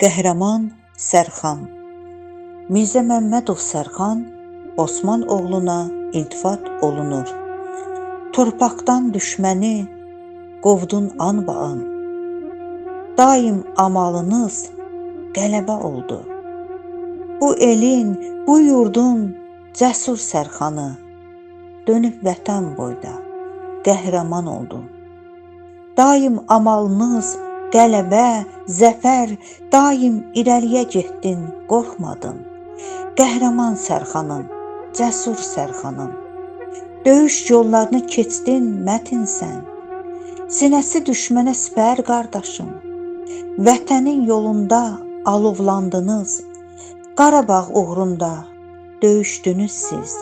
Qəhrəman Sərxan Mirzə Məmmədov Sərxan Osman oğluna iltifat olunur. Torpaqdan düşməni qovdun anbaan. Daim amalınız qələbə oldu. Bu elin, bu yurdun cəsur Sərxanı dönüb vətən boyda qəhrəman oldun. Daim amalınız qələbə, zəfər, daim irəliyə getdin, qorxmadın. Qəhrəman Sərxanım, cəsur Sərxanım, döyüş yollarını keçdin, mətinsən. Sinəsi düşmənə sipər qardaşım, vətənin yolunda alovlandınız. Qarabağ uğrunda döyüşdünüz siz.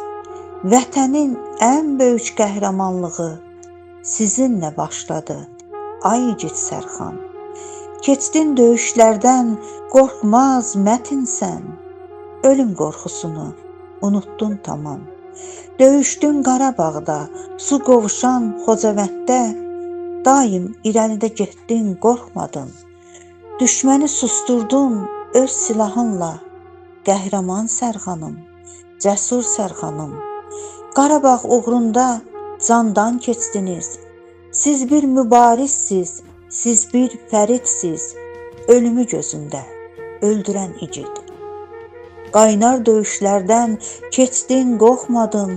Vətənin ən böyük qəhrəmanlığı sizinlə başladı, ay igid Sərxan. Keçdin döyüşlərdən, qorxmaz, mətinsən. Ölüm qorxusunu unuttun tamam. Döyüşdün Qarabağda, su qovuşan Xocavənddə, daim irəlidə getdin, qorxmadın. Düşməni susturdun öz silahınla, qəhrəman Sərxanım, cəsur Sərxanım. Qarabağ uğrunda candan keçdiniz. Siz bir mübarizsiz, siz bir fəridsiz, ölümü gözündə öldürən igid. Qaynar döyüşlərdən keçdin, qorxmadın,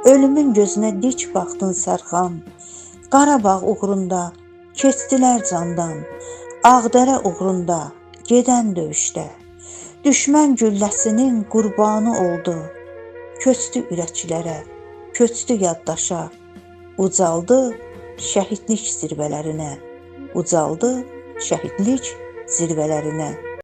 ölümün gözünə dik baxdın Sərxan. Qarabağ uğrunda keçdilər candan, Ağdərə uğrunda gedən döyüşdə. Düşmən gülləsinin qurbanı oldu, köçdü ürəklərə, köçdü yaddaşa, ucaldı şəhidlik zirvələrinə, ucaldı şəhidlik zirvələrinə.